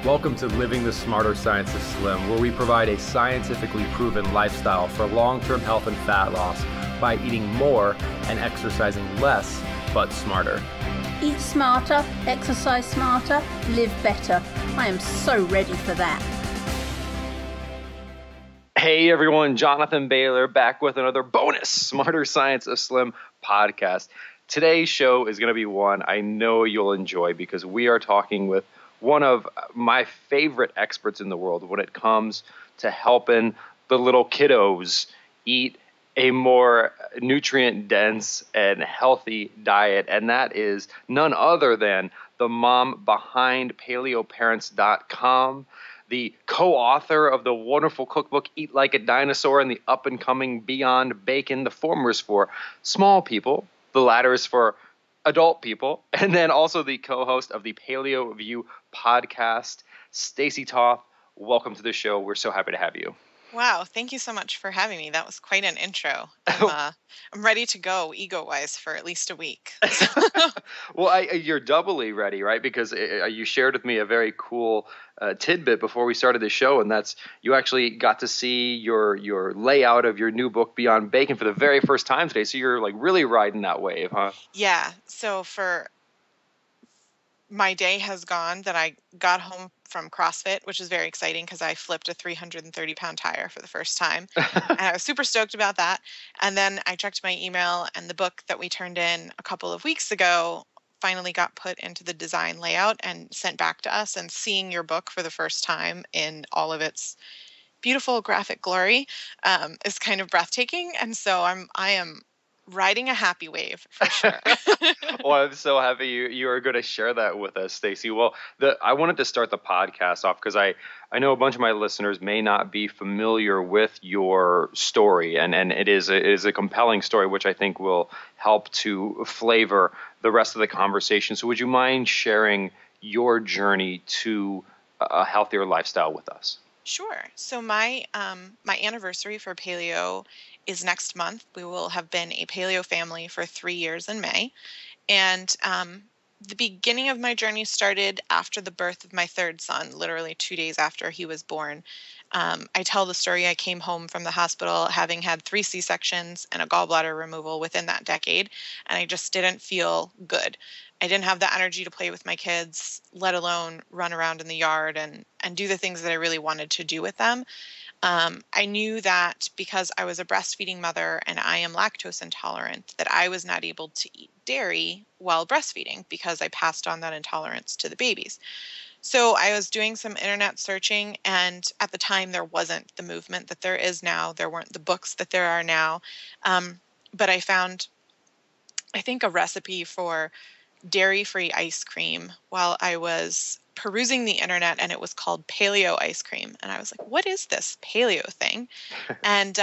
Welcome to Living the Smarter Science of Slim, where we provide a scientifically proven lifestyle for long-term health and fat loss by eating more and exercising less, but smarter. Eat smarter, exercise smarter, live better. I am so ready for that. Hey everyone, Jonathan Baylor back with another bonus Smarter Science of Slim podcast. Today's show is going to be one I know you'll enjoy because we are talking with one of my favorite experts in the world when it comes to helping the little kiddos eat a more nutrient-dense and healthy diet, and that is none other than the mom behind PaleoParents.com, the co-author of the wonderful cookbook Eat Like a Dinosaur and the up-and-coming Beyond Bacon. The former is for small people, the latter is for adult people, and then also the co-host of the Paleo View podcast, Stacy Toth. Welcome to the show. We're so happy to have you. Wow, thank you so much for having me. That was quite an intro. I'm ready to go ego-wise for at least a week. Well, you're doubly ready, right? Because you shared with me a very cool tidbit before we started the show, and that's you actually got to see your layout of your new book, Beyond Bacon, for the very first time today. So you're like really riding that wave, huh? Yeah. So for my day has gone that I got home from CrossFit, which is very exciting because I flipped a 330-pound tire for the first time. And I was super stoked about that. And then I checked my email, and the book that we turned in a couple of weeks ago finally got put into the design layout and sent back to us. And seeing your book for the first time in all of its beautiful graphic glory is kind of breathtaking. And so I am riding a happy wave for sure. Well, I'm so happy you are going to share that with us, Stacy. Well, I wanted to start the podcast off because I know a bunch of my listeners may not be familiar with your story, and it is a compelling story, which I think will help to flavor the rest of the conversation. So would you mind sharing your journey to a healthier lifestyle with us? Sure. So my anniversary for paleo is next month. We will have been a paleo family for 3 years in May. And the beginning of my journey started after the birth of my third son, literally 2 days after he was born. I tell the story, I came home from the hospital having had 3 C-sections and a gallbladder removal within that decade, and I just didn't feel good. I didn't have the energy to play with my kids, let alone run around in the yard and do the things that I really wanted to do with them. I knew that because I was a breastfeeding mother and I am lactose intolerant, that I was not able to eat dairy while breastfeeding because I passed on that intolerance to the babies. So I was doing some internet searching, and at the time there wasn't the movement that there is now. There weren't the books that there are now. But I found, I think, a recipe for dairy-free ice cream while I was perusing the internet, and it was called paleo ice cream. And I was like, what is this paleo thing? And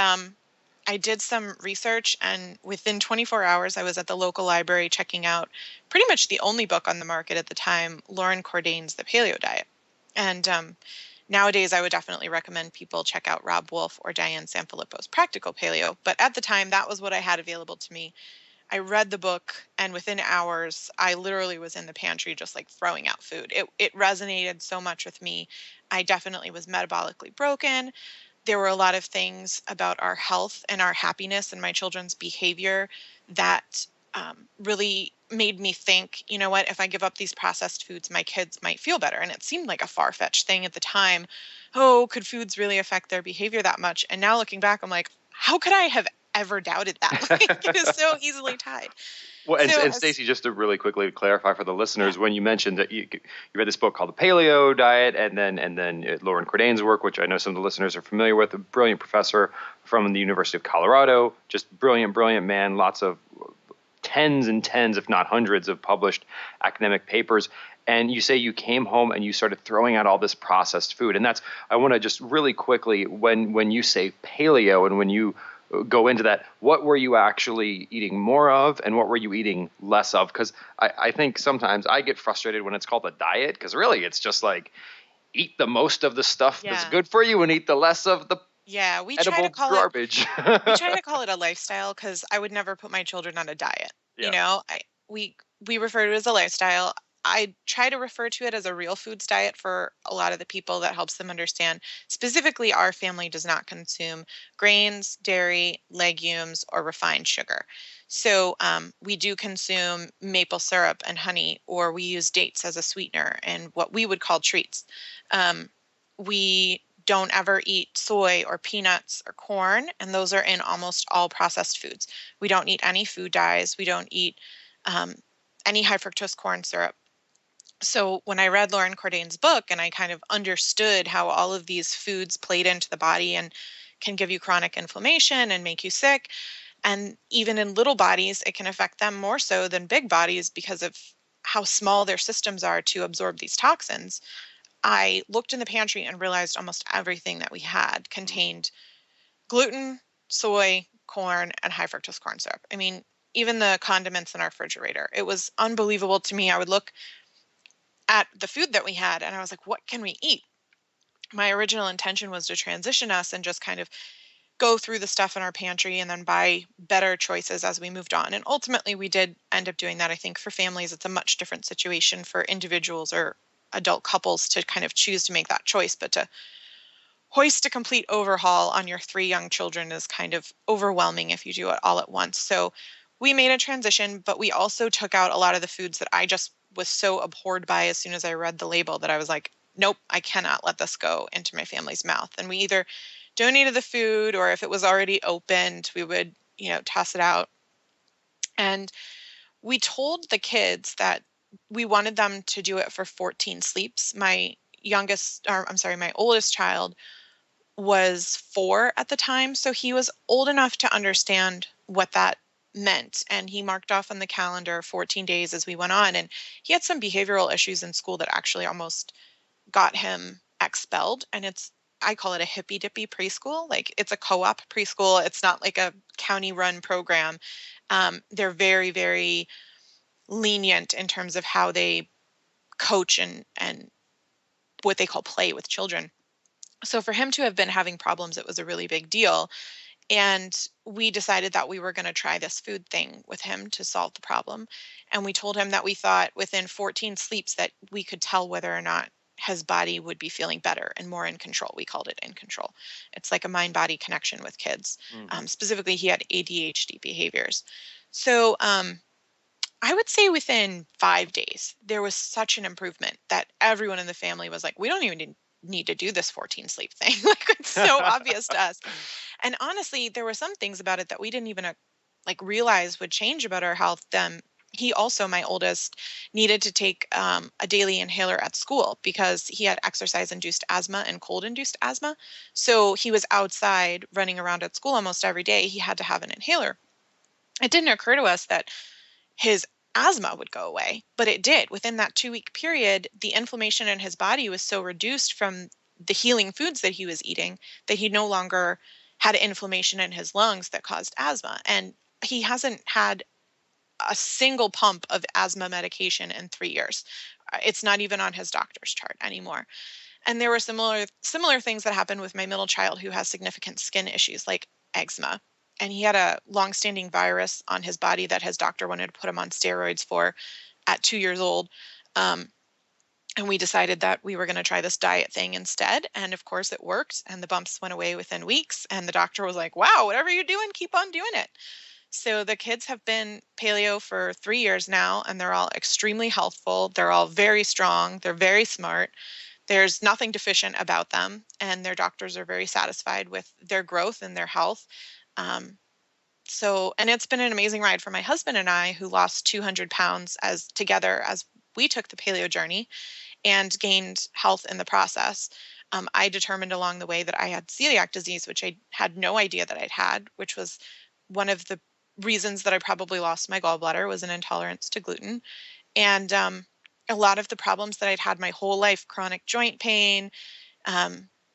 I did some research, and within 24 hours, I was at the local library checking out pretty much the only book on the market at the time, Loren Cordain's The Paleo Diet. And nowadays, I would definitely recommend people check out Rob Wolf or Diane Sanfilippo's Practical Paleo. But at the time, that was what I had available to me. I read the book, and within hours, I literally was in the pantry just like throwing out food. It resonated so much with me. I definitely was metabolically broken. There were a lot of things about our health and our happiness and my children's behavior that really made me think, you know what, if I give up these processed foods, my kids might feel better. And it seemed like a far-fetched thing at the time. Oh, could foods really affect their behavior that much? And now looking back, I'm like, how could I have ever doubted that? Like, it is so easily tied. Well, and Stacy, just to really quickly clarify for the listeners, when you mentioned that you read this book called The Paleo Diet, and then Loren Cordain's work, which I know some of the listeners are familiar with, a brilliant professor from the University of Colorado, just brilliant man, lots of tens and tens, if not hundreds, of published academic papers. And you say you came home and you started throwing out all this processed food. And that's, I want to just really quickly, when you say paleo and when you go into that, what were you actually eating more of and what were you eating less of? Because I think sometimes I get frustrated when it's called a diet, because really it's just like eat the most of the stuff that's good for you and eat the less of the we edible try to call garbage. We try to call it a lifestyle because I would never put my children on a diet. Yeah. You know, we refer to it as a lifestyle. I try to refer to it as a real foods diet for a lot of the people. That helps them understand. Specifically, our family does not consume grains, dairy, legumes, or refined sugar. So we do consume maple syrup and honey, or we use dates as a sweetener and what we would call treats. Um, we don't ever eat soy or peanuts or corn, and those are in almost all processed foods. We don't eat any food dyes. We don't eat um, any high fructose corn syrup. So when I read Lauren Cordain's book and I kind of understood how all of these foods played into the body and can give you chronic inflammation and make you sick, and even in little bodies, it can affect them more so than big bodies because of how small their systems are to absorb these toxins. I looked in the pantry and realized almost everything that we had contained gluten, soy, corn, and high fructose corn syrup. I mean, even the condiments in our refrigerator. It was unbelievable to me. I would look at the food that we had and I was like, what can we eat? My original intention was to transition us and just kind of go through the stuff in our pantry and then buy better choices as we moved on. And ultimately, we did end up doing that. I think for families, it's a much different situation for individuals or adult couples to kind of choose to make that choice. But to hoist a complete overhaul on your 3 young children is kind of overwhelming if you do it all at once. So we made a transition, but we also took out a lot of the foods that I just was so abhorred by as soon as I read the label that I was like, nope, I cannot let this go into my family's mouth. And we either donated the food, or if it was already opened, we would, toss it out. And we told the kids that we wanted them to do it for 14 sleeps. My oldest child was 4 at the time, so he was old enough to understand what that meant. And he marked off on the calendar 14 days as we went on. And he had some behavioral issues in school that actually almost got him expelled. And I call it a hippy dippy preschool. Like, it's a co-op preschool. It's not like a county run program. They're very, very lenient in terms of how they coach and what they call play with children. So for him to have been having problems, it was a really big deal. And we decided that we were going to try this food thing with him to solve the problem. And we told him that we thought within 14 sleeps that we could tell whether or not his body would be feeling better and more in control. We called it in control. It's like a mind-body connection with kids. Specifically, he had ADHD behaviors. So I would say within 5 days, there was such an improvement that everyone in the family was like, we don't even need to do this 14 sleep thing. Like, it's so obvious to us. And honestly, there were some things about it that we didn't even realize would change about our health. He also, my oldest, needed to take a daily inhaler at school because he had exercise-induced asthma and cold-induced asthma. So he was outside running around at school almost every day. He had to have an inhaler. It didn't occur to us that his asthma would go away, but it did. Within that 2-week period, the inflammation in his body was so reduced from the healing foods that he was eating that he no longer had inflammation in his lungs that caused asthma. And he hasn't had a single pump of asthma medication in 3 years. It's not even on his doctor's chart anymore. And there were similar things that happened with my middle child, who has significant skin issues like eczema. And he had a long-standing virus on his body that his doctor wanted to put him on steroids for at 2 years old. And we decided that we were going to try this diet thing instead. And of course it worked, and the bumps went away within weeks. And the doctor was like, wow, whatever you're doing, keep on doing it. So the kids have been paleo for 3 years now, and they're all extremely healthful. They're all very strong. They're very smart. There's nothing deficient about them, and their doctors are very satisfied with their growth and their health. And it's been an amazing ride for my husband and I, who lost 200 pounds together as we took the paleo journey and gained health in the process. I determined along the way that I had celiac disease, which I had no idea that I'd had, which was one of the reasons that I probably lost my gallbladder, was an intolerance to gluten. And a lot of the problems that I'd had my whole life, chronic joint pain,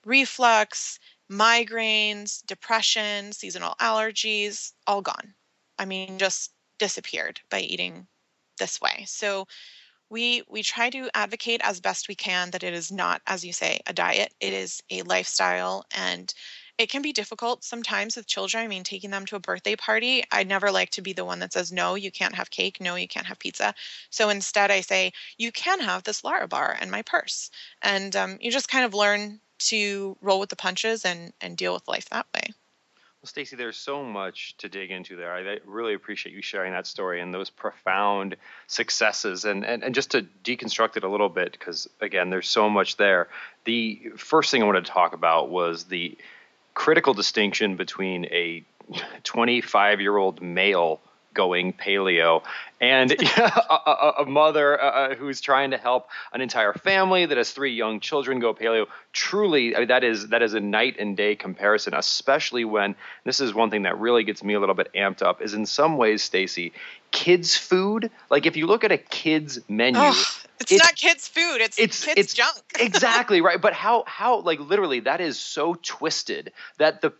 reflux, migraines, depression, seasonal allergies, all gone. I mean, just disappeared by eating this way. So we try to advocate as best we can that it is not, as you say, a diet. It is a lifestyle, and it can be difficult sometimes with children. I mean, taking them to a birthday party, I never like to be the one that says, no, you can't have cake. No, you can't have pizza. So instead I say, you can have this Larabar and my purse. And you just kind of learn to roll with the punches and deal with life that way. Well, Stacy, there's so much to dig into there. I really appreciate you sharing that story and those profound successes. And just to deconstruct it a little bit, because again, there's so much there. The first thing I wanted to talk about was the critical distinction between a 25-year-old male going paleo and a mother who's trying to help an entire family that has 3 young children go paleo. Truly, I mean, that is a night and day comparison, especially when this is one thing that really gets me a little bit amped up is in some ways, Stacy, kids food. Like if you look at a kid's menu, it's not kids food, it's kids junk. Exactly right. But how like literally that is so twisted that the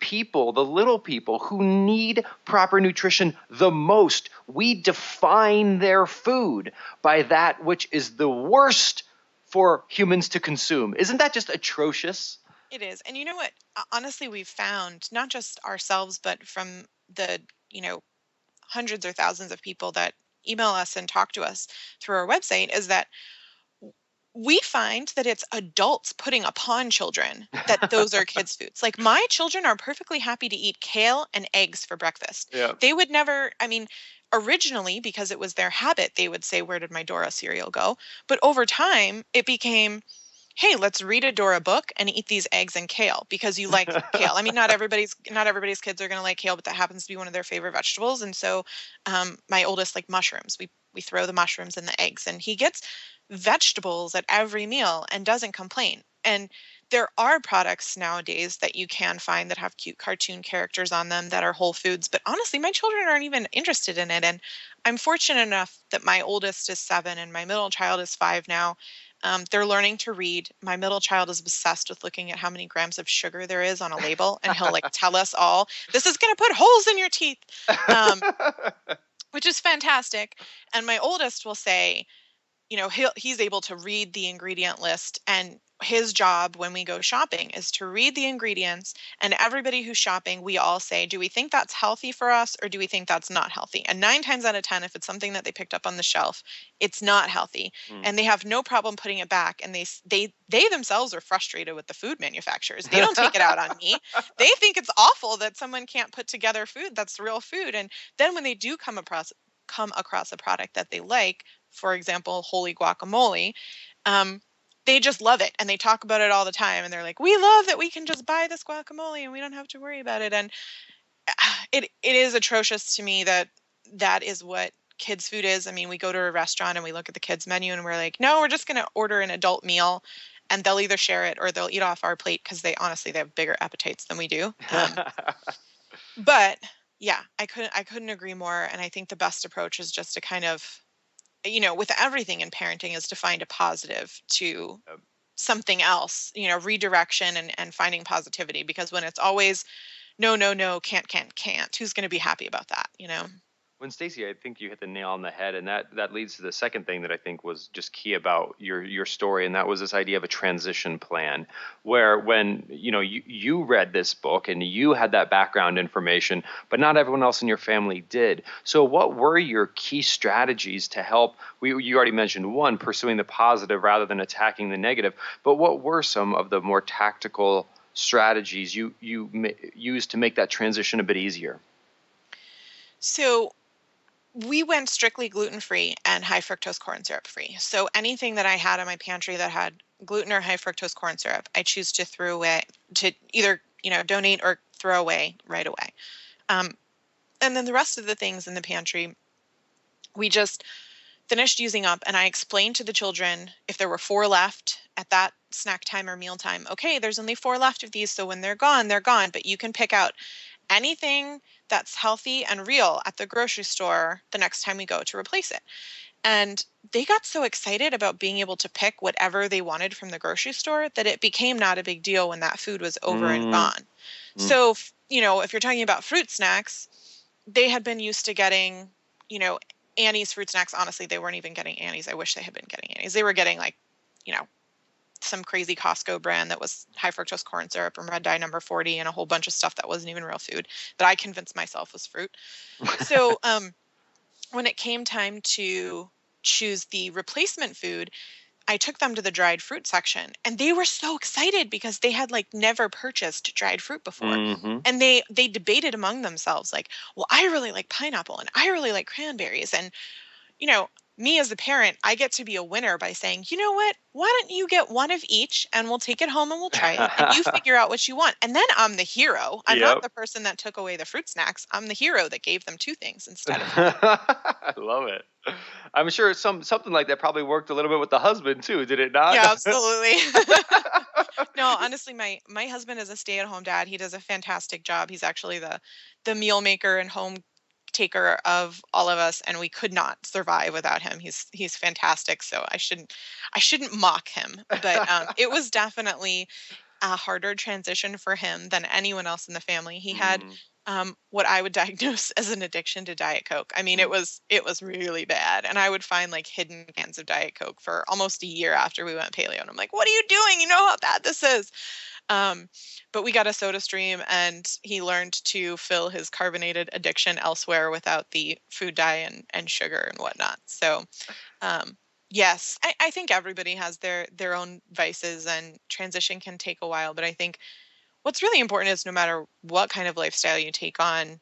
little people who need proper nutrition the most, we define their food by that which is the worst for humans to consume. Isn't that just atrocious? It is. And you know what? Honestly, we've found not just ourselves, but from the, hundreds or thousands of people that email us and talk to us through our website is that we find that it's adults putting upon children that those are kids' foods. Like my children are perfectly happy to eat kale and eggs for breakfast. Yeah. They would never, originally, because it was their habit, they would say, where did my Dora cereal go? But over time, it became, hey, let's read a Dora book and eat these eggs and kale because you like kale. I mean, not everybody's kids are going to like kale, but that happens to be one of their favorite vegetables. And so my oldest like mushrooms. We throw the mushrooms in the eggs and he gets vegetables at every meal and doesn't complain. And there are products nowadays that you can find that have cute cartoon characters on them that are whole foods. But honestly, my children aren't even interested in it. And I'm fortunate enough that my oldest is 7 and my middle child is 5 now. They're learning to read. My middle child is obsessed with looking at how many grams of sugar there is on a label, and he'll like tell us all, this is going to put holes in your teeth, which is fantastic. And my oldest will say, he's able to read the ingredient list, and his job when we go shopping is to read the ingredients, and everybody who's shopping, we all say, do we think that's healthy for us or do we think that's not healthy? And 9 times out of 10, if it's something that they picked up on the shelf, it's not healthy. And they have no problem putting it back. And they themselves are frustrated with the food manufacturers. They don't take it out on me. They think it's awful that someone can't put together food that's real food. And then when they do come across a product that they like, for example, holy guacamole, they just love it and they talk about it all the time. And they're like, we love that we can just buy this guacamole and we don't have to worry about it. And it is atrocious to me that is what kids food is. I mean, we go to a restaurant and we look at the kids menu and we're like, no, we're just going to order an adult meal, and they'll either share it or they'll eat off our plate because they have bigger appetites than we do. But yeah, I couldn't agree more. And I think the best approach is just to kind of, with everything in parenting, is to find a positive to something else, redirection and finding positivity. Because when it's always no, can't, who's going to be happy about that, When Stacy, I think you hit the nail on the head, and that leads to the second thing that I think was just key about your story, and that was this idea of a transition plan, where when you read this book and you had that background information, but not everyone else in your family did. So what were your key strategies to help? You already mentioned one, pursuing the positive rather than attacking the negative, but what were some of the more tactical strategies you used to make that transition a bit easier? So we went strictly gluten-free and high fructose corn syrup free. So anything that I had in my pantry that had gluten or high fructose corn syrup, I choose to throw away, to either, donate or throw away right away. And then the rest of the things in the pantry, we just finished using up, and I explained to the children if there were 4 left at that snack time or meal time, okay, there's only 4 left of these, so when they're gone, but you can pick out anything that's healthy and real at the grocery store the next time we go to replace it. And they got so excited about being able to pick whatever they wanted from the grocery store that it became not a big deal when that food was over and gone. So, if you're talking about fruit snacks, they had been used to getting, Annie's fruit snacks. Honestly, they weren't even getting Annie's. I wish they had been getting Annie's. They were getting some crazy Costco brand that was high fructose corn syrup and red dye number 40 and a whole bunch of stuff that wasn't even real food that I convinced myself was fruit. So when it came time to choose the replacement food, I took them to the dried fruit section and they were so excited because they had like never purchased dried fruit before. Mm-hmm. And they debated among themselves like, well, I really like pineapple and I really like cranberries. And, you know, me as a parent, I get to be a winner by saying, you know what? Why don't you get one of each and we'll take it home and we'll try it and you figure out what you want. And then I'm the hero. I'm not the person that took away the fruit snacks. I'm the hero that gave them 2 things instead of one. I love it. I'm sure something like that probably worked a little bit with the husband too, did it not? Yeah, absolutely. No, honestly, my husband is a stay-at-home dad. He does a fantastic job. He's actually the meal maker and home taker of all of us, and we could not survive without him. He's fantastic. So I shouldn't mock him, but it was definitely a harder transition for him than anyone else in the family. He had what I would diagnose as an addiction to Diet Coke. I mean, it was really bad, and I would find like hidden cans of Diet Coke for almost a year after we went paleo, and I'm like, "What are you doing? You know how bad this is." But we got a soda stream and he learned to fill his carbonated addiction elsewhere without the food dye and sugar and whatnot. So, yes, I think everybody has their own vices and transition can take a while. But I think what's really important is no matter what kind of lifestyle you take on,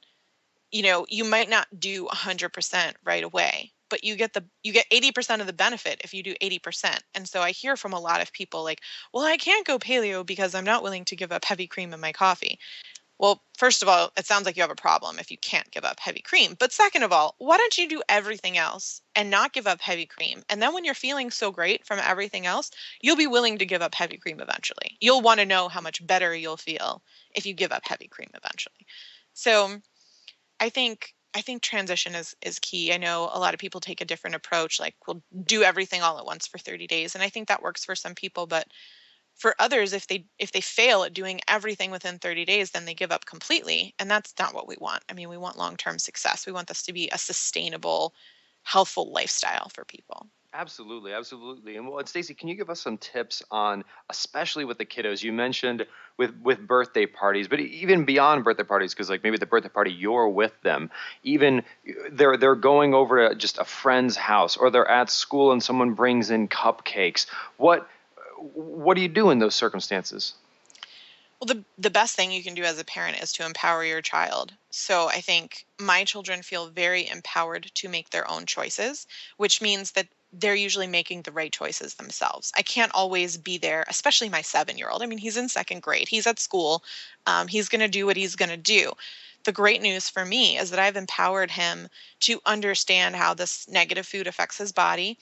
you might not do 100% right away, but you get 80% of the benefit if you do 80%. And so I hear from a lot of people like, well, I can't go paleo because I'm not willing to give up heavy cream in my coffee. Well, first of all, it sounds like you have a problem if you can't give up heavy cream. But second of all, why don't you do everything else and not give up heavy cream? And then when you're feeling so great from everything else, you'll be willing to give up heavy cream eventually. You'll want to know how much better you'll feel if you give up heavy cream eventually. So I think transition is key. I know a lot of people take a different approach, like we'll do everything all at once for 30 days. And I think that works for some people, but for others, if they fail at doing everything within 30 days, then they give up completely. And that's not what we want. I mean, we want long-term success. We want this to be a sustainable, healthful lifestyle for people. Absolutely, absolutely. And Stacey, can you give us some tips on, especially with the kiddos? You mentioned with birthday parties, but even beyond birthday parties, because like maybe the birthday party you're with them, even they're going over to just a friend's house, or they're at school and someone brings in cupcakes. What do you do in those circumstances? Well, the best thing you can do as a parent is to empower your child. So I think my children feel very empowered to make their own choices, which means that they're usually making the right choices themselves. I can't always be there, especially my 7-year-old. I mean, he's in 2nd grade. He's at school. He's going to do what he's going to do. The great news for me is that I've empowered him to understand how this negative food affects his body.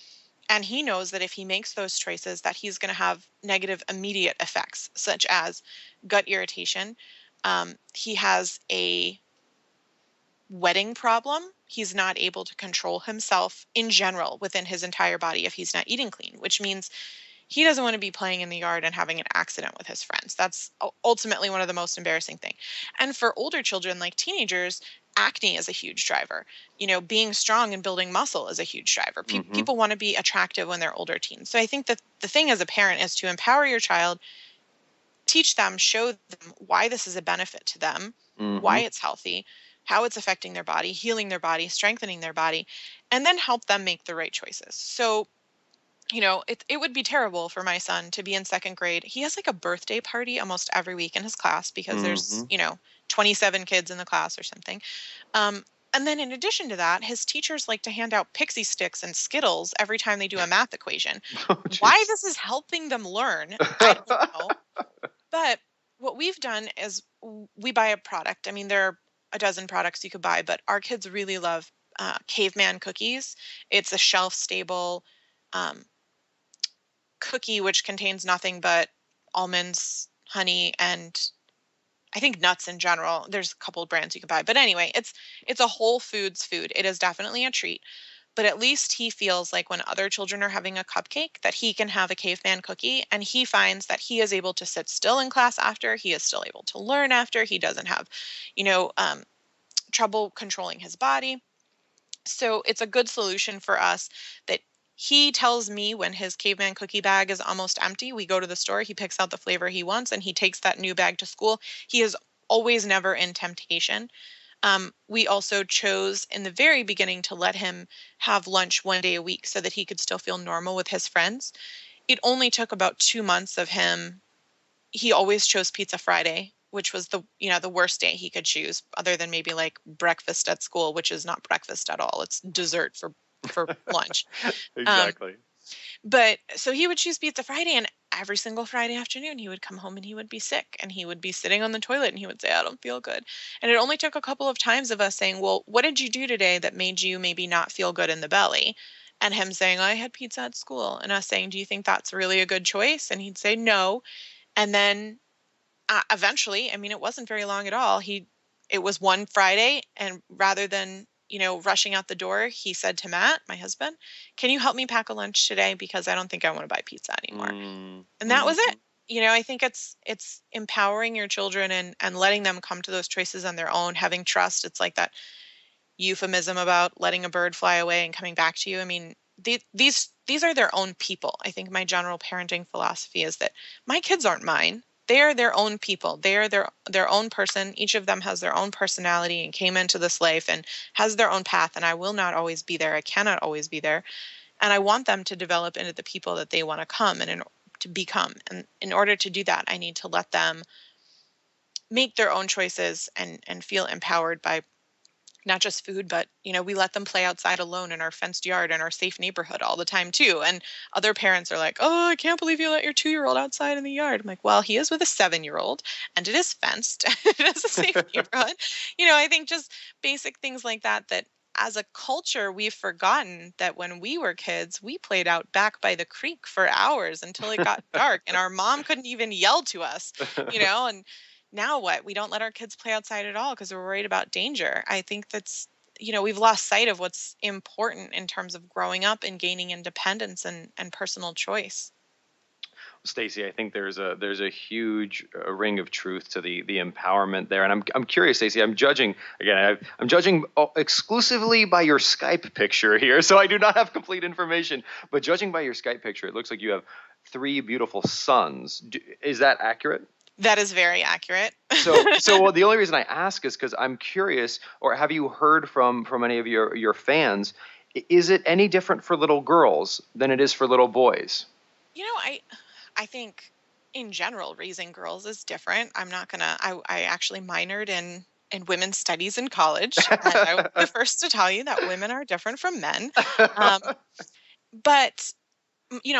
And he knows that if he makes those choices, that he's going to have negative immediate effects, such as gut irritation. He has a wetting problem. He's not able to control himself in general within his entire body if he's not eating clean, which means he doesn't want to be playing in the yard and having an accident with his friends. That's ultimately one of the most embarrassing things. And for older children, like teenagers, acne is a huge driver. Being strong and building muscle is a huge driver. People want to be attractive when they're older teens. So I think that the thing as a parent is to empower your child, teach them, show them why this is a benefit to them, why it's healthy, how it's affecting their body, healing their body, strengthening their body, and then help them make the right choices. So it would be terrible for my son to be in 2nd grade. He has like a birthday party almost every week in his class because there's, 27 kids in the class or something. And then in addition to that, his teachers like to hand out pixie sticks and Skittles every time they do a math equation. Why this is helping them learn, I don't know. But what we've done is we buy a product. I mean, there are a dozen products you could buy, but our kids really love Caveman cookies. It's a shelf-stable cookie which contains nothing but almonds, honey, and I think nuts in general. There's a couple of brands you can buy. But anyway, it's a whole foods food. It is definitely a treat. But at least he feels like when other children are having a cupcake, that he can have a Caveman cookie. And he finds that he is able to sit still in class after. He is still able to learn after. He doesn't have, trouble controlling his body. So it's a good solution for us that he tells me when his caveman cookie bag is almost empty. We go to the store, he picks out the flavor he wants, and he takes that new bag to school. He is always never in temptation. We also chose in the very beginning to let him have lunch one day a week so that he could still feel normal with his friends. It only took about 2 months of him. He always chose Pizza Friday, which was the worst day he could choose, other than maybe like breakfast at school, which is not breakfast at all. It's dessert for lunch. Exactly. But so he would choose Pizza Friday, and every single Friday afternoon he would come home and he would be sick, and he would be sitting on the toilet and he would say, I don't feel good. And it only took a couple of times of us saying, well, what did you do today that made you maybe not feel good in the belly? And him saying, I had pizza at school. And us saying, do you think that's really a good choice? And he'd say no. And then eventually, I mean, it wasn't very long at all. It was one Friday, and rather than rushing out the door, he said to Matt, my husband, can you help me pack a lunch today? Because I don't think I want to buy pizza anymore. And that was it. I think it's empowering your children and letting them come to those choices on their own, having trust. It's like that euphemism about letting a bird fly away and coming back to you. I mean, these are their own people. I think my general parenting philosophy is that my kids aren't mine. They are their own people. They are their own person. Each of them has their own personality and came into this life and has their own path. And I will not always be there. I cannot always be there. And I want them to develop into the people that they want to come and to become. And in order to do that, I need to let them make their own choices and feel empowered by not just food, but, we let them play outside alone in our fenced yard in our safe neighborhood all the time too. And other parents are like, oh, I can't believe you let your 2-year-old outside in the yard. I'm like, well, he is with a 7-year-old and it is fenced. It is a safe neighborhood. I think just basic things like that as a culture, we've forgotten that when we were kids, we played out back by the creek for hours until it got dark and our mom couldn't even yell to us, and now what? We don't let our kids play outside at all because we're worried about danger. I think that's, we've lost sight of what's important in terms of growing up and gaining independence and personal choice. Stacey, I think there's a huge ring of truth to the empowerment there, and I'm curious, Stacey. I'm judging exclusively by your Skype picture here, so I do not have complete information. But judging by your Skype picture, it looks like you have 3 beautiful sons. Is that accurate? That is very accurate. So the only reason I ask is because I'm curious, or have you heard from any of your fans? Is it any different for little girls than it is for little boys? I think in general, raising girls is different. I'm not gonna. I actually minored in women's studies in college, and I was the first to tell you that women are different from men. But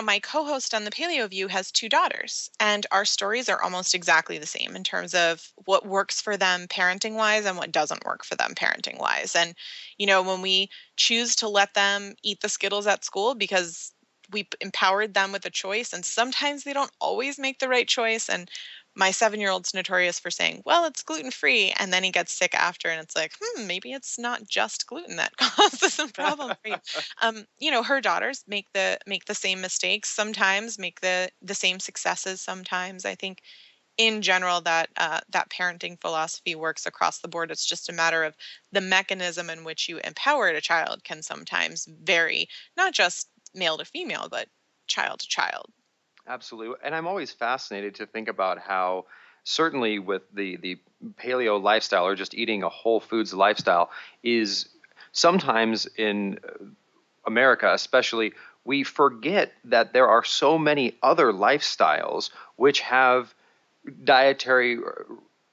my co-host on the Paleo View has 2 daughters, and our stories are almost exactly the same in terms of what works for them parenting wise and what doesn't work for them parenting wise. And, when we choose to let them eat the Skittles at school because we empowered them with a choice, and sometimes they don't always make the right choice. And my 7-year-old's notorious for saying, well, it's gluten-free. And then he gets sick after, and it's like, maybe it's not just gluten that causes a problem for you. Her daughters make the same mistakes sometimes, make the same successes sometimes. I think in general that parenting philosophy works across the board. It's just a matter of the mechanism in which you empower a child can sometimes vary, not just male to female, but child to child. Absolutely. And I'm always fascinated to think about how certainly with the paleo lifestyle, or just eating a whole foods lifestyle, is sometimes in America especially, we forget that there are so many other lifestyles which have dietary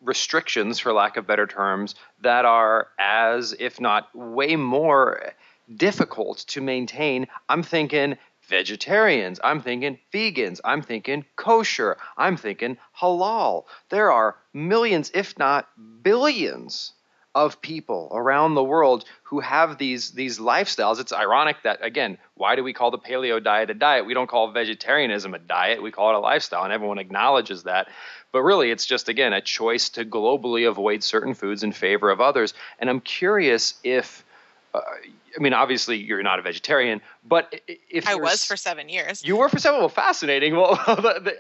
restrictions, for lack of better terms, that are as, if not way more difficult to maintain. I'm thinking vegetarians, I'm thinking vegans, I'm thinking kosher, I'm thinking halal. There are millions, if not billions, of people around the world who have these lifestyles. It's ironic that, again, why do we call the paleo diet a diet? We don't call vegetarianism a diet. We call it a lifestyle, and everyone acknowledges that. But really, it's just, again, a choice to globally avoid certain foods in favor of others. And I'm curious if obviously you're not a vegetarian, but if I was for 7 years. You were for 7. Well, fascinating. Well,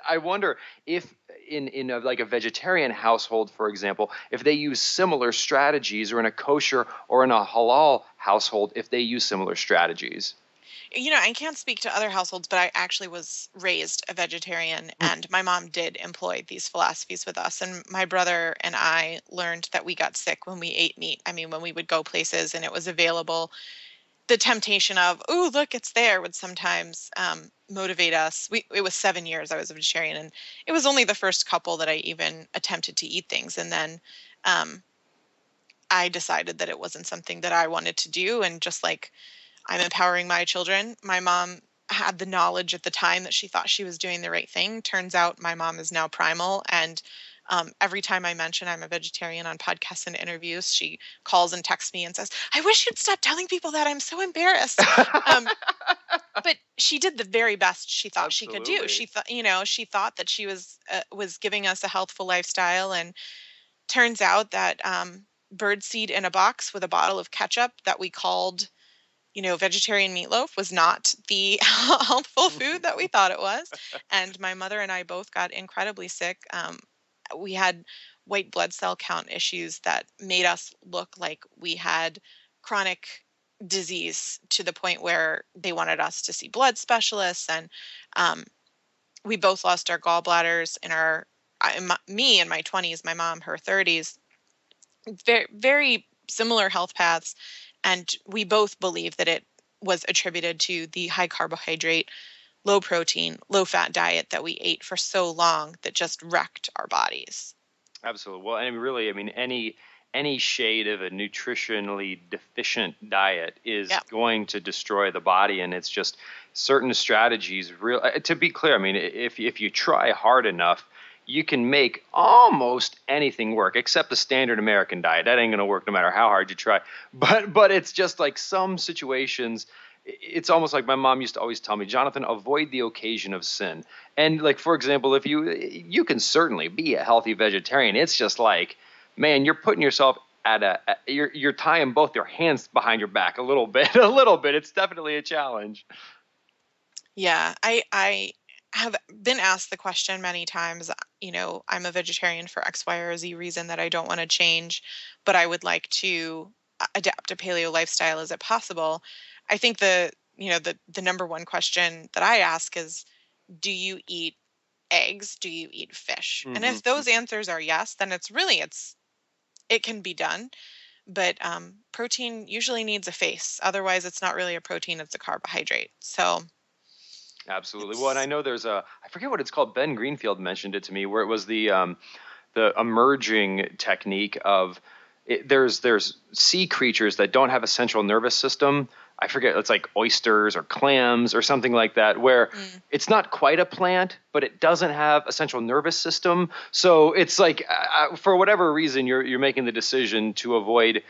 I wonder if in a vegetarian household, for example, if they use similar strategies, or in a kosher or in a halal household, if they use similar strategies. I can't speak to other households, but I actually was raised a vegetarian, and my mom did employ these philosophies with us. And my brother and I learned that we got sick when we ate meat. I mean, when we would go places and it was available, the temptation of, oh, look, it's there, would sometimes motivate us. It was 7 years I was a vegetarian, and it was only the first couple that I even attempted to eat things. And then I decided that it wasn't something that I wanted to do. And just like I'm empowering my children, my mom had the knowledge at the time that she thought she was doing the right thing. Turns out my mom is now primal. And every time I mention I'm a vegetarian on podcasts and interviews, she calls and texts me and says, I wish you'd stop telling people that. I'm so embarrassed. But she did the very best she thought she could do. She thought, she thought that she was giving us a healthful lifestyle. And turns out that birdseed in a box with a bottle of ketchup that we called vegetarian meatloaf was not the healthful food that we thought it was. And my mother and I both got incredibly sick. We had white blood cell count issues that made us look like we had chronic disease, to the point where they wanted us to see blood specialists. And we both lost our gallbladders me in my 20s, my mom her 30s. Very, very similar health paths. And we both believe that it was attributed to the high carbohydrate, low protein, low fat diet that we ate for so long that just wrecked our bodies. Absolutely. Well, and really, I mean, any shade of a nutritionally deficient diet is going to destroy the body, and it's just certain strategies. To be clear, I mean, if you try hard enough, you can make almost anything work, except the standard American diet. That ain't going to work no matter how hard you try. But it's just like some situations, it's almost like my mom used to always tell me, Jonathan, avoid the occasion of sin. And like, for example, if you can certainly be a healthy vegetarian, it's just like, man, you're putting yourself you're tying both your hands behind your back a little bit. It's definitely a challenge. Yeah, I have been asked the question many times. I'm a vegetarian for X, Y, or Z reason that I don't want to change, but I would like to adapt a paleo lifestyle. Is it possible? I think the number one question that I ask is, do you eat eggs? Do you eat fish? Mm-hmm. And if those answers are yes, then it can be done. But protein usually needs a face. Otherwise, it's not really a protein, it's a carbohydrate. So absolutely. Well, and I know there's I forget what it's called. Ben Greenfield mentioned it to me, where it was the emerging technique of there's sea creatures that don't have a central nervous system. I forget, it's like oysters or clams or something like that, where it's not quite a plant, but it doesn't have a central nervous system. So it's like, for whatever reason, you're making the decision to avoid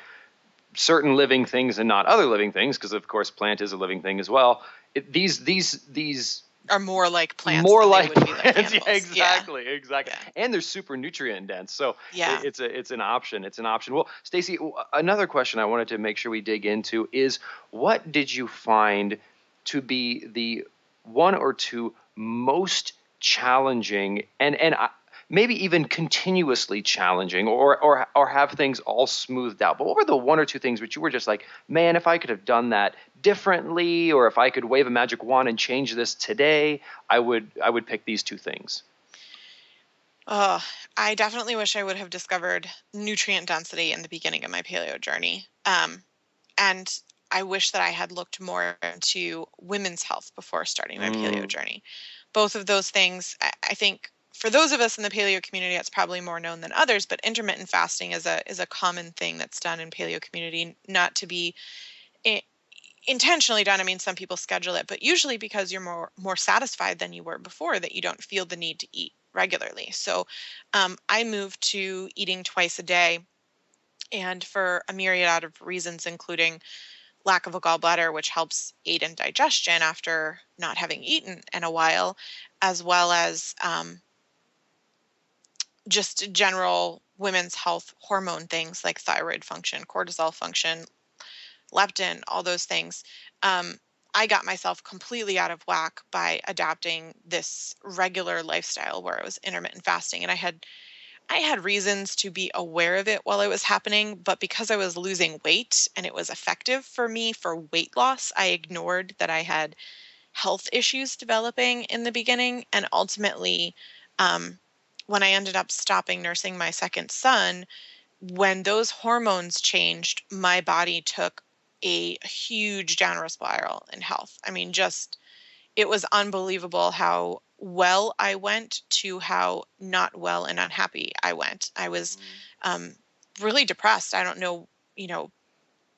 certain living things and not other living things, because of course plant is a living thing as well. These are more like plants. More like plants. Yeah, exactly. Yeah. And they're super nutrient dense. So it's an option. It's an option. Well, Stacy, another question I wanted to make sure we dig into is, what did you find to be the one or two most challenging and maybe even continuously challenging, or have things all smoothed out? But what were the one or two things which you were just like, man, if I could have done that differently, or if I could wave a magic wand and change this today, I would pick these two things? I definitely wish I would have discovered nutrient density in the beginning of my paleo journey. And I wish that I had looked more into women's health before starting my paleo journey. Both of those things, I think, for those of us in the paleo community, it's probably more known than others, but intermittent fasting is a common thing that's done in paleo community, not to be intentionally done. I mean, some people schedule it, but usually because you're more satisfied than you were before, that you don't feel the need to eat regularly. So I moved to eating twice a day, and for a myriad of reasons, including lack of a gallbladder, which helps aid in digestion after not having eaten in a while, as well as just general women's health hormone things like thyroid function, cortisol function, leptin, all those things. I got myself completely out of whack by adopting this regular lifestyle where it was intermittent fasting. And I had reasons to be aware of it while it was happening, but because I was losing weight and it was effective for me for weight loss, I ignored that I had health issues developing in the beginning. And ultimately, um, when I ended up stopping nursing my second son, when those hormones changed, my body took a huge downward spiral in health. I mean, just it was unbelievable how well I went to how not well and unhappy I went. I was um, really depressed. I don't know, you know,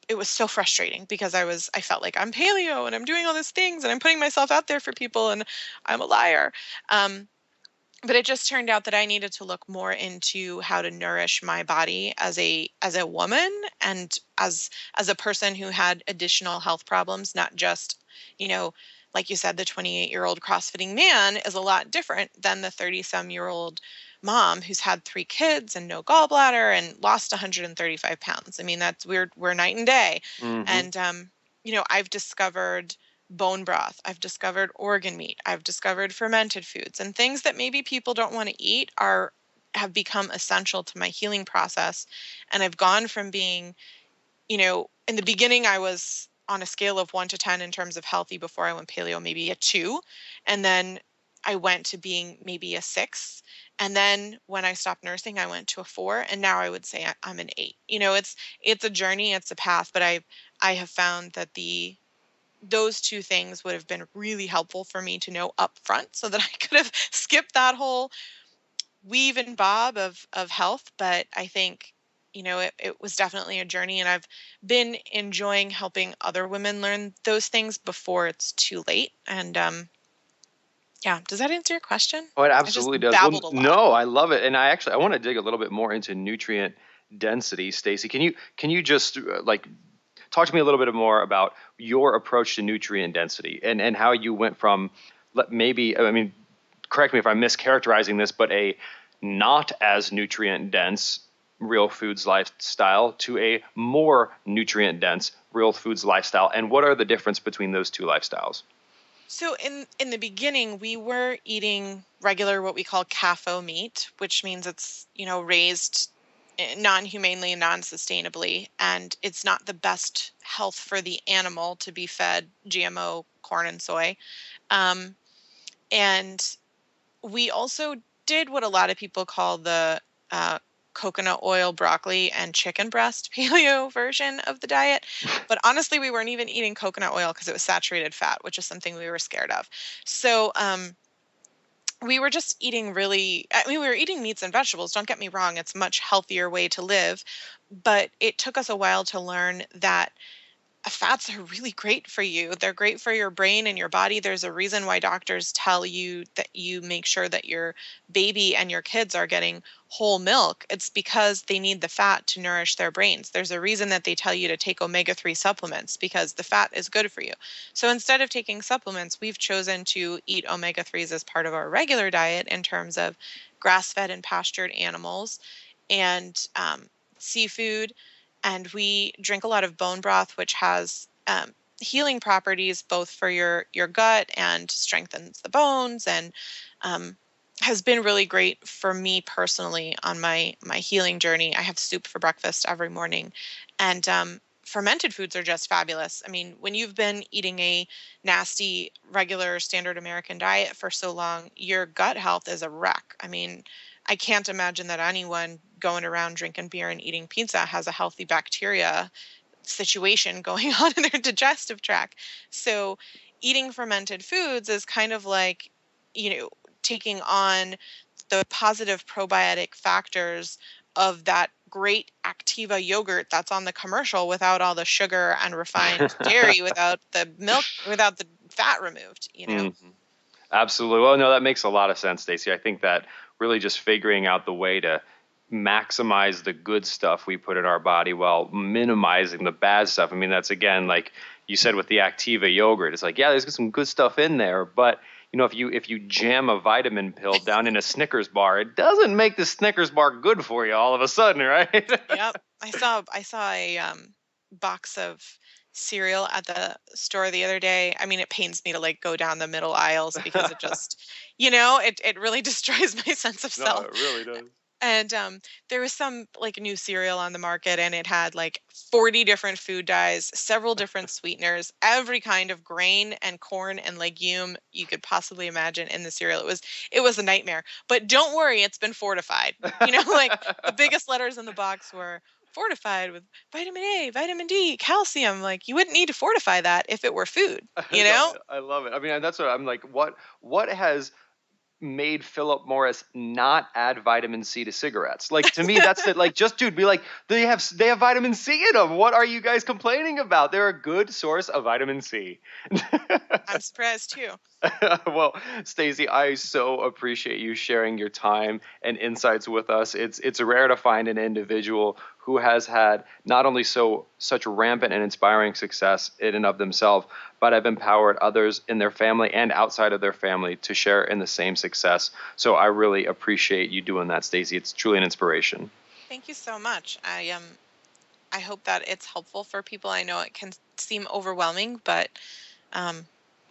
it was so frustrating because I felt like I'm paleo and I'm doing all these things and I'm putting myself out there for people and I'm a liar. Um, but it just turned out that I needed to look more into how to nourish my body as a woman and as a person who had additional health problems, not just, you know, like you said, the 28-year-old CrossFitting man is a lot different than the 30-some-year-old mom who's had 3 kids and no gallbladder and lost 135 pounds. I mean, that's we're night and day. Mm-hmm. And I've discovered bone broth. I've discovered organ meat. I've discovered fermented foods and things that maybe people don't want to eat have become essential to my healing process. And I've gone from being, in the beginning I was on a scale of 1 to 10 in terms of healthy before I went paleo, maybe a 2. And then I went to being maybe a 6. And then when I stopped nursing, I went to a 4. And now I would say I'm an 8. It's a journey, it's a path, but I have found that those two things would have been really helpful for me to know up front so that I could have skipped that whole weave and bob of health. But I think, it was definitely a journey, and I've been enjoying helping other women learn those things before it's too late. And yeah, does that answer your question? Oh, it I just absolutely does. Well, babbled a lot. no, I love it, and I want to dig a little bit more into nutrient density, Stacy. Can you just talk to me a little bit more about your approach to nutrient density and how you went from maybe, I mean, correct me if I'm mischaracterizing this, but a not as nutrient dense real foods lifestyle to a more nutrient dense real foods lifestyle, and what are the difference between those two lifestyles? So in the beginning, we were eating regular what we call CAFO meat, which means it's, raised non-humanely and non-sustainably, and it's not the best health for the animal to be fed GMO corn and soy. Um, and we also did what a lot of people call the uh, coconut oil, broccoli, and chicken breast paleo version of the diet. But honestly, we weren't even eating coconut oil because it was saturated fat, which is something we were scared of. So we were just eating we were eating meats and vegetables. Don't get me wrong, it's a much healthier way to live. But it took us a while to learn that fats are really great for you. They're great for your brain and your body. There's a reason why doctors tell you that you make sure that your baby and your kids are getting whole milk. It's because they need the fat to nourish their brains. There's a reason that they tell you to take omega-3 supplements because the fat is good for you. So instead of taking supplements, we've chosen to eat omega-3s as part of our regular diet in terms of grass-fed and pastured animals and seafood, and we drink a lot of bone broth, which has healing properties both for your gut and strengthens the bones, and has been really great for me personally on my healing journey. I have soup for breakfast every morning, and fermented foods are just fabulous. I mean, when you've been eating a nasty, regular, standard American diet for so long, your gut health is a wreck. I mean, I can't imagine that anyone going around drinking beer and eating pizza has a healthy bacteria situation going on in their digestive tract. So eating fermented foods is kind of like, taking on the positive probiotic factors of that great Activa yogurt that's on the commercial without all the sugar and refined dairy, without the milk, without the fat removed. Mhm. Absolutely. Well, no, that makes a lot of sense, Stacey. I think that really just figuring out the way to maximize the good stuff we put in our body while minimizing the bad stuff. I mean, that's again, like you said with the Activa yogurt, it's like, yeah, there's some good stuff in there, but if you jam a vitamin pill down in a Snickers bar, it doesn't make the Snickers bar good for you all of a sudden, right? Yep. I saw a box of cereal at the store the other day. I mean, it pains me to go down the middle aisles because it just, it really destroys my sense of No, self. it really does. And there was some like new cereal on the market, and it had like 40 different food dyes, several different sweeteners, every kind of grain and corn and legume you could possibly imagine in the cereal. It was a nightmare. But don't worry, it's been fortified. Like the biggest letters in the box were fortified with vitamin A, vitamin D, calcium. Like you wouldn't need to fortify that if it were food, I love it. I mean, that's what I'm like, what has made Philip Morris not add vitamin C to cigarettes? Like, to me, that's it. Like, just dude, be like, they have vitamin C in them. What are you guys complaining about? They're a good source of vitamin C. I'm surprised too. Well, Stacey, I so appreciate you sharing your time and insights with us. It's rare to find an individual who has had not only such rampant and inspiring success in and of themselves, but have empowered others in their family and outside of their family to share in the same success. So I really appreciate you doing that, Stacey. It's truly an inspiration. Thank you so much. I hope that it's helpful for people. I know it can seem overwhelming, but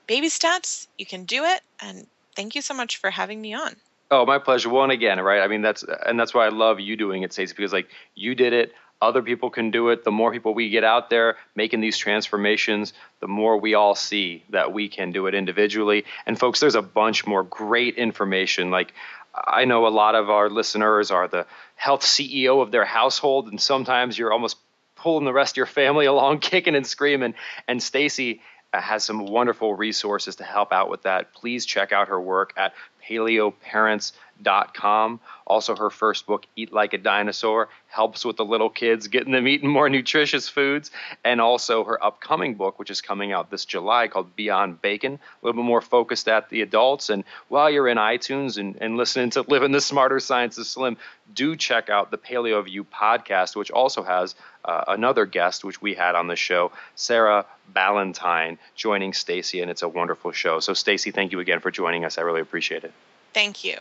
baby steps, you can do it. And thank you so much for having me on. Oh, my pleasure. Well, and again, right? I mean, that's why I love you doing it, Stacey, because like you did it. Other people can do it. The more people we get out there making these transformations, the more we all see that we can do it individually. And folks, there's a bunch more great information. Like I know a lot of our listeners are the health CEO of their household, and sometimes you're almost pulling the rest of your family along, kicking and screaming. And Stacey has some wonderful resources to help out with that. Please check out her work at paleoparents.com. Also, her first book, Eat Like a Dinosaur, helps with the little kids, getting them eating more nutritious foods. And also her upcoming book, which is coming out this July, called Beyond Bacon, a little bit more focused at the adults. And while you're in iTunes and listening to Living the Smarter Science of Slim, do check out the Paleo View podcast, which also has another guest, which we had on the show, Sarah Ballantyne, joining Stacey, and it's a wonderful show. So Stacey, thank you again for joining us. I really appreciate it. Thank you.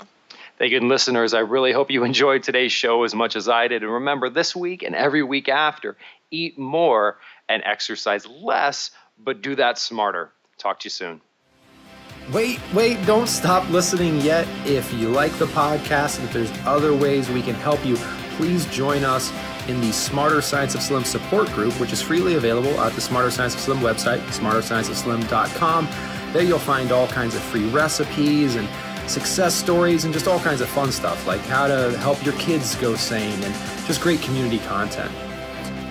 Thank you, and listeners. I really hope you enjoyed today's show as much as I did. And remember, this week and every week after, eat more and exercise less, but do that smarter. Talk to you soon. Wait, don't stop listening yet. If you like the podcast and if there's other ways we can help you, please join us in the Smarter Science of Slim support group, which is freely available at the Smarter Science of Slim website, smarterscienceofslim.com. There you'll find all kinds of free recipes and success stories and just all kinds of fun stuff like how to help your kids go sane and just great community content.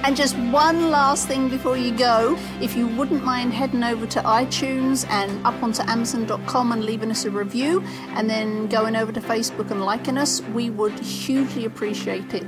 And just one last thing before you go, if you wouldn't mind heading over to iTunes and up onto Amazon.com and leaving us a review, and then going over to Facebook and liking us, we would hugely appreciate it.